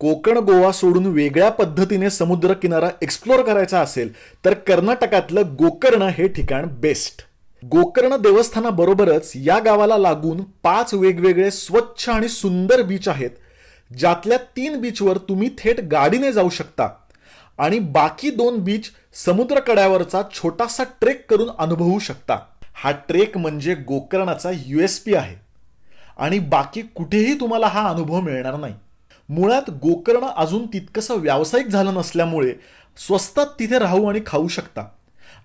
कोकण गोवा सोडून वेगळ्या पद्धतीने समुद्र किनारा एक्सप्लोर करायचा असेल तर कर्नाटकातलं गोकर्ण हे ठिकाण बेस्ट. गोकर्ण देवस्थानाबरोबरच या गावाला लागून 5 वेगवेगळे स्वच्छ आणि सुंदर बीच आहेत, ज्यातल्या 3 बीचवर तुम्ही थेट गाडीने जाऊ शकता आणि बाकी 2 बीच समुद्र कड्यावरचा छोटासा ट्रेक करून अनुभवू शकता. हा ट्रेक म्हणजे गोकर्णाचा USP आहे आणि बाकी कुठेही तुम्हाला हा अनुभव मिळणार नाही. मुळात गोकर्ण अजून तितकंसं व्यावसायिक झालं नसल्यामुळे स्वस्तात तिथे राहू आणि खाऊ शकता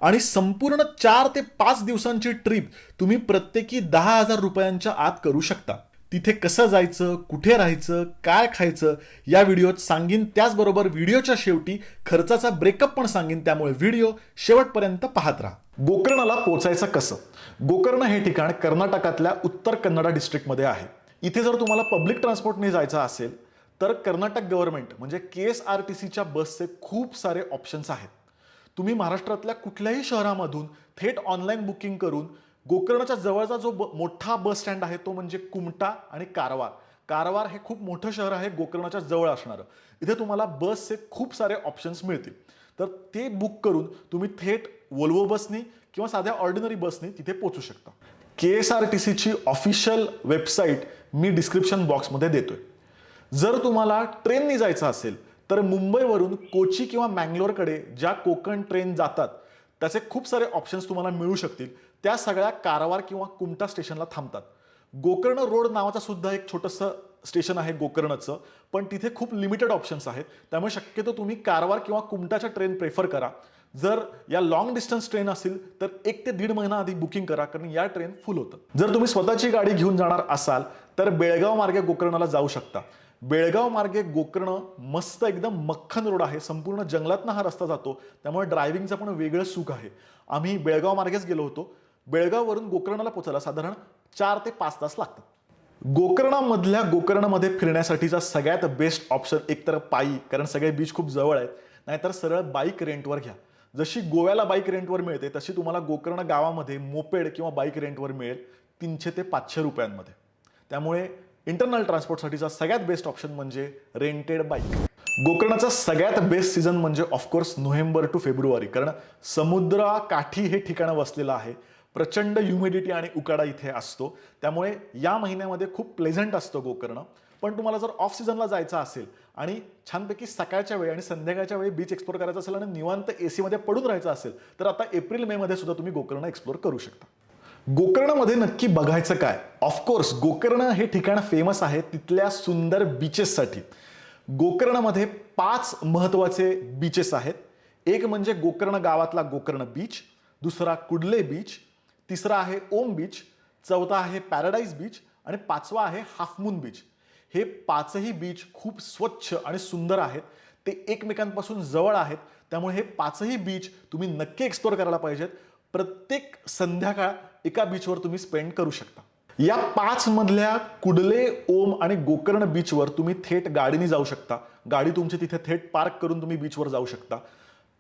आणि संपूर्ण 4 ते 5 दिवसांची ट्रिप तुम्ही प्रत्येकी 10,000 रुपयांच्या आत करू शकता. तिथे कसं जायचं, कुठे राहायचं, काय खायचं या व्हिडिओत सांगीन. त्याचबरोबर व्हिडिओच्या शेवटी खर्चाचा ब्रेकअप पण सांगीन, त्यामुळे व्हिडिओ शेवटपर्यंत पाहत राहा. गोकर्णाला पोचायचं कसं? गोकर्ण हे ठिकाण कर्नाटकातल्या उत्तर कन्नडा डिस्ट्रिक्टमध्ये आहे. इथे जर तुम्हाला पब्लिक ट्रान्सपोर्टने जायचं असेल तर कर्नाटक गव्हर्नमेंट म्हणजे KSRTCच्या बसचे खूप सारे ऑप्शन्स आहेत. तुम्ही महाराष्ट्रातल्या कुठल्याही शहरामधून थेट ऑनलाईन बुकिंग करून गोकर्णच्या जवळचा जो मोठा बस स्टँड आहे तो म्हणजे कुमटा आणि कारवार. कारवार हे खूप मोठं शहर आहे गोकर्णाच्या जवळ असणारं. इथे तुम्हाला बसचे खूप सारे ऑप्शन्स मिळतील. तर ते बुक करून तुम्ही थेट वोल्वो बसनी किंवा साध्या ऑर्डिनरी बसनी तिथे पोहोचू शकता. KSRTCची ऑफिशियल वेबसाईट मी डिस्क्रिप्शन बॉक्समध्ये देतोय. जर तुम्हाला ट्रेननी जायचं असेल तर मुंबईवरून कोची किंवा मँगलोरकडे ज्या कोकण ट्रेन जातात त्याचे खूप सारे ऑप्शन्स तुम्हाला मिळू शकतील. त्या सगळ्या कारवार किंवा कुमटा स्टेशनला थांबतात. गोकर्ण रोड नावाचा सुद्धा एक छोटंसं स्टेशन आहे गोकर्णचं, पण तिथे खूप लिमिटेड ऑप्शन्स आहेत. त्यामुळे शक्यतो तुम्ही कारवार किंवा कुमटाच्या ट्रेन प्रेफर करा. जर या लॉंग डिस्टन्स ट्रेन असेल तर 1 ते 1.5 महिना आधी बुकिंग करा, कारण या ट्रेन फुल होतं. जर तुम्ही स्वतःची गाडी घेऊन जाणार असाल तर बेळगाव मार्गे गोकर्णाला जाऊ शकता. बेळगाव मार्गे गोकर्ण मस्त एकदम मक्खन रोड आहे. संपूर्ण जंगलातनं हा रस्ता जातो, त्यामुळे ड्रायव्हिंगचं पण वेगळं सुख आहे. आम्ही बेळगाव मार्गेच गेलो होतो. बेळगाववरून गोकर्णाला पोचायला साधारण 4 ते 5 तास लागतात. गोकर्णामधल्या गोकर्णमध्ये फिरण्यासाठीचा सगळ्यात बेस्ट ऑप्शन एकतर पायी, कारण सगळे बीच खूप जवळ आहेत, नाहीतर सरळ बाईक रेंटवर घ्या. जशी गोव्याला बाईक रेंटवर मिळते तशी तुम्हाला गोकर्ण गावामध्ये मोपेड किंवा बाईक रेंटवर मिळेल 300 ते 500 रुपयांमध्ये. त्यामुळे इंटरनल ट्रान्सपोर्टसाठीचा सगळ्यात बेस्ट ऑप्शन म्हणजे रेंटेड बाईक. गोकर्णाचा सगळ्यात बेस्ट सीझन म्हणजे ऑफकोर्स नोव्हेंबर टू फेब्रुवारी, कारण समुद्राकाठी हे ठिकाण वसलेलं आहे. प्रचंड ह्युमिडिटी आणि उकाडा इथे असतो, त्यामुळे या महिन्यामध्ये खूप प्लेझंट असतं गोकर्ण. पण तुम्हाला जर ऑफ सीझनला जायचं असेल आणि छानपैकी सकाळच्या वेळी आणि संध्याकाळच्या वेळी बीच एक्सप्लोर करायचं असेल आणि निवांत AC मध्ये पडून राहायचं असेल तर आता एप्रिल मे मध्ये सुद्धा तुम्ही गोकर्ण एक्सप्लोर करू शकता. गोकर्णमध्ये नक्की बघायचं काय? ऑफकोर्स गोकर्ण हे ठिकाण फेमस आहे तिथल्या सुंदर बीचेससाठी. गोकर्णमध्ये 5 महत्त्वाचे बीचेस आहेत. एक म्हणजे गोकर्ण गावातला गोकर्ण बीच, दुसरा कुडले बीच, तिसरा आहे ओम बीच, चौथा आहे पॅराडाईज बीच आणि 5वा आहे हाफ मून बीच. हे 5ही बीच खूप स्वच्छ आणि सुंदर आहेत. ते एकमेकांपासून जवळ आहेत, त्यामुळे हे 5ही बीच तुम्ही नक्की एक्सप्लोर करायला पाहिजेत. प्रत्येक संध्याकाळ एका बीचवर तुम्ही स्पेंड करू शकता. या 5 मधल्या कुडले, ओम आणि गोकर्ण बीचवर तुम्ही थेट गाडीने जाऊ शकता. गाडी तुमची तिथे थेट पार्क करून तुम्ही बीचवर जाऊ शकता.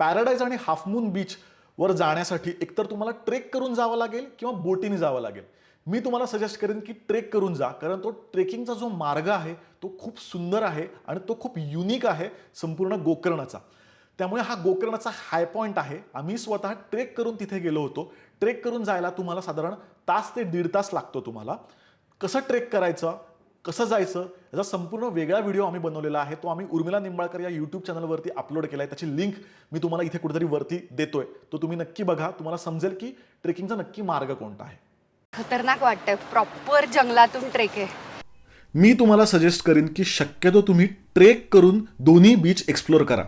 पॅराडाईज आणि हाफ मून बीच वर जाण्यासाठी एकतर तुम्हाला ट्रेक करून जावं लागेल किंवा बोटीने जावं लागेल. मी तुम्हाला सजेस्ट करेन की ट्रेक करून जा, कारण तो ट्रेकिंगचा जो मार्ग आहे तो खूप सुंदर आहे आणि तो खूप युनिक आहे संपूर्ण गोकर्णाचा. त्यामुळे हा गोकर्णाचा हाय पॉइंट आहे. आम्ही स्वतः ट्रेक करून तिथे गेलो होतो. ट्रेक करून जायला तुम्हाला साधारण तास ते 1.5 तास लागतो. तुम्हाला कसं ट्रेक करायचं, कसं जायचं याचा संपूर्ण वेगळा व्हिडिओ आम्ही बनवलेला आहे. तो आम्ही उर्मिला निंबाळकर या यूट्यूब चॅनलवरती अपलोड केला आहे. त्याची लिंक मी तुम्हाला इथे कुठेतरी वरती देतोय. तो तुम्ही नक्की बघा. तुम्हाला समजेल की ट्रेकिंगचा नक्की मार्ग कोणता आहे. खतरनाक वाटतंय. प्रॉपर जंगलातून ट्रेक आहे. मी तुम्हाला सजेस्ट करीन की शक्यतो तुम्ही ट्रेक करून दोन्ही बीच एक्सप्लोर करा,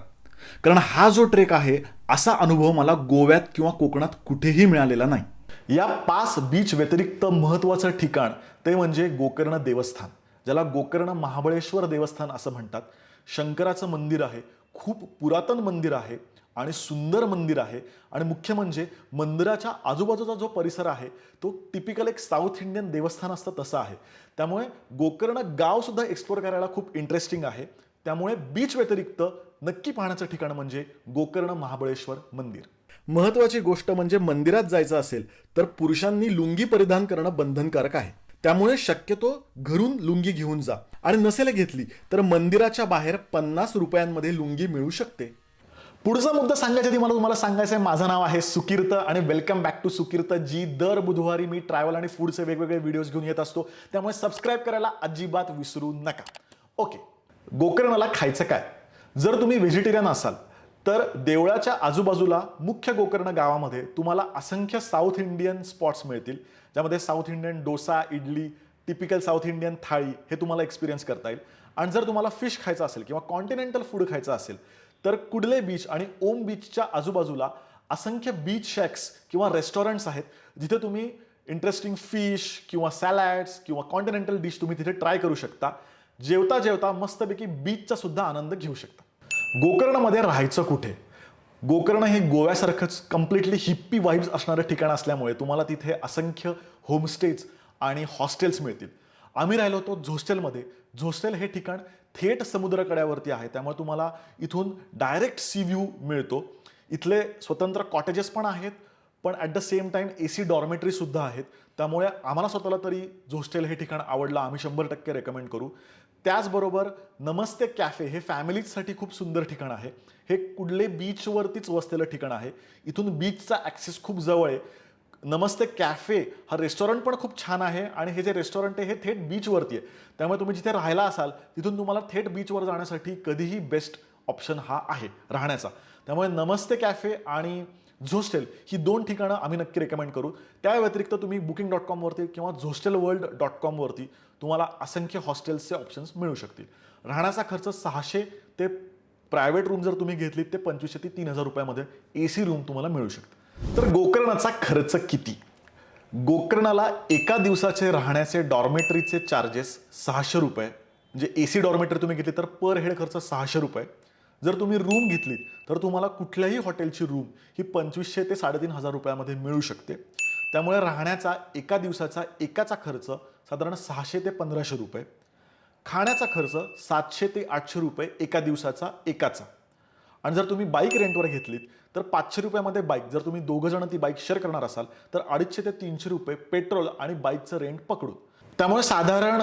कारण हा जो ट्रेक आहे असा अनुभव मला गोव्यात किंवा कोकणात कुठेही मिळालेला नाही. या 5 बीच व्यतिरिक्त महत्त्वाचं ठिकाण ते म्हणजे गोकर्ण देवस्थान, ज्याला गोकर्ण महाबळेश्वर देवस्थान असं म्हणतात. शंकराचं मंदिर आहे, खूप पुरातन मंदिर आहे आणि सुंदर मंदिर आहे. आणि मुख्य म्हणजे मंदिराच्या आजूबाजूचा जो परिसर आहे तो टिपिकल एक साऊथ इंडियन देवस्थान असतं तसं आहे. त्यामुळे गोकर्ण गाव सुद्धा एक्सप्लोर करायला खूप इंटरेस्टिंग आहे. त्यामुळे बीच व्यतिरिक्त नक्की पाहण्याचं ठिकाण म्हणजे गोकर्ण महाबळेश्वर मंदिर. महत्वाची गोष्ट म्हणजे मंदिरात जायचं असेल तर पुरुषांनी लुंगी परिधान करणं बंधनकारक आहे. त्यामुळे शक्यतो घरून लुंगी घेऊन जा आणि नसेल घेतली तर मंदिराच्या बाहेर 50 रुपयांमध्ये लुंगी मिळू शकते. पुढचा मुद्दा सांगायच्या आधी मला तुम्हाला सांगायचं आहे, माझं नाव आहे सुकीर्त आणि वेलकम बॅक टू सुकीर्त जी. दर बुधवारी मी ट्रॅव्हल आणि फूडचे वेगवेगळे व्हिडिओज घेऊन येत असतो, त्यामुळे सबस्क्राईब करायला अजिबात विसरू नका. ओके, गोकर्णाला खायचं काय? जर तुम्ही व्हेजिटेरियन असाल तर देवळाच्या आजूबाजूला मुख्य गोकर्ण गावामध्ये तुम्हाला असंख्य साऊथ इंडियन स्पॉट्स मिळतील, ज्यामध्ये south Indian dosa, idli, typical south Indian थाळी हे तुम्हाला एक्सपिरियन्स करता येईल. आणि जर तुम्हाला फिश खायचं असेल किंवा कॉन्टिनेंटल फूड खायचं असेल तर कुडले बीच आणि ओम बीचच्या आजूबाजूला असंख्य बीच शॅक्स किंवा रेस्टॉरंट्स आहेत, जिथे तुम्ही इंटरेस्टिंग फिश किंवा सॅलॅड्स किंवा कॉन्टिनेंटल डिश तुम्ही तिथे ट्राय करू शकता. जेवता जेवता मस्तपैकी बीचचा सुद्धा आनंद घेऊ शकता. गोकर्णमध्ये राहायचं कुठे? गोकर्ण हे गोव्यासारखंच कम्प्लिटली हिप्पी वाईब्स असणारं ठिकाण असल्यामुळे तुम्हाला तिथे असंख्य होमस्टेज आणि हॉस्टेल्स मिळतील. आम्ही राहिलो होतो झोस्टेलमध्ये. झोस्टेल हे ठिकाण थेट समुद्रकड्यावरती आहे, त्यामुळे तुम्हाला इथून डायरेक्ट सी व्ह्यू मिळतो. इथले स्वतंत्र कॉटेजेस पण आहेत, पण at the same time AC dormitory सुद्धा आहेत. त्यामुळे आम्हाला स्वतःला तरी झोस्टेल हे ठिकाण आवडलं, आम्ही 100% रेकमेंड करू. त्याचबरोबर नमस्ते कॅफे हे फॅमिलीजसाठी खूप सुंदर ठिकाण आहे. हे कुडले बीचवरतीच वसलेलं ठिकाण आहे. इथून बीचचा ॲक्सेस खूप जवळ आहे. नमस्ते कॅफे हा रेस्टॉरंट पण खूप छान आहे आणि हे जे रेस्टॉरंट आहे हे थेट बीचवरती आहे, त्यामुळे तुम्ही जिथे राहायला असाल तिथून तुम्हाला थेट बीचवर जाण्यासाठी कधीही बेस्ट ऑप्शन हा आहे राहण्याचा. त्यामुळे नमस्ते कॅफे आणि झोस्टेल ही 2 ठिकाणं आम्ही नक्की रेकमेंड करू. त्या व्यतिरिक्त तुम्ही booking.com वरती किंवा hostelworld.com वरती तुम्हाला असंख्य हॉस्टेल्सचे ऑप्शन्स मिळू शकतील. राहण्याचा खर्च 600 ते प्रायव्हेट रूम जर तुम्ही घेतलीत ते 2500 ते 3000 रुपयामध्ये AC रूम तुम्हाला मिळू शकते. तर गोकर्णाचा खर्च किती? गोकर्णाला एका दिवसाचे राहण्याचे डॉर्मेटरीचे चार्जेस 600 रुपये, म्हणजे AC डॉर्मेटरी तुम्ही घेतली तर पर हेड खर्च 600 रुपये. जर तुम्ही रूम घेतली तर तुम्हाला कुठल्याही हॉटेलची रूम ही 2500 ते 3500 रुपयामध्ये मिळू शकते. त्यामुळे राहण्याचा एका दिवसाचा एकाचा खर्च साधारण 600 ते 1500 रुपये. खाण्याचा खर्च 700 ते 800 रुपये एका दिवसाचा एकाचा. आणि जर तुम्ही बाईक रेंटवर घेतलीत तर 500 रुपयामध्ये बाईक, जर तुम्ही 2 जण ती बाईक शेअर करणार असाल तर 250 ते 300 रुपये पेट्रोल आणि बाईकचं रेंट पकडून. त्यामुळे साधारण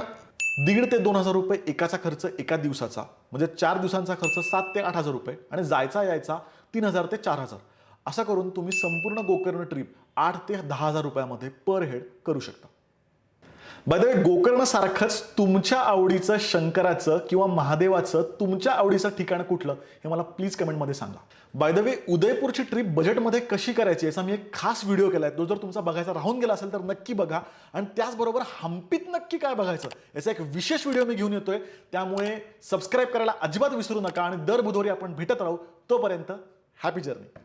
1,500 ते 2,000 रुपये एकाचा खर्च एका दिवसाचा, म्हणजे 4 दिवसांचा खर्च 7 ते 8,000 रुपये आणि जायचा यायचा 3,000 ते 4,000. असा करून तुम्ही संपूर्ण गोकर्ण ट्रिप 8 ते 10,000 रुपयामध्ये पर हेड करू शकता. बाय द वे, गोकर्णसारखंच तुमच्या आवडीचं शंकराचं किंवा महादेवाचं तुमच्या आवडीचं ठिकाण कुठलं हे मला प्लीज कमेंटमध्ये सांगा. बाय द वे, उदयपूरची ट्रिप बजेटमध्ये कशी करायची याचा मी एक खास व्हिडिओ केला आहे. तो जर तुमचा बघायचा राहून गेला असेल तर नक्की बघा. आणि त्याचबरोबर हम्पीत नक्की काय बघायचं याचा एक विशेष व्हिडिओ मी घेऊन येतोय, त्यामुळे सबस्क्राईब करायला अजिबात विसरू नका. आणि दर बुधवारी आपण भेटत राहू. तोपर्यंत हॅपी जर्नी.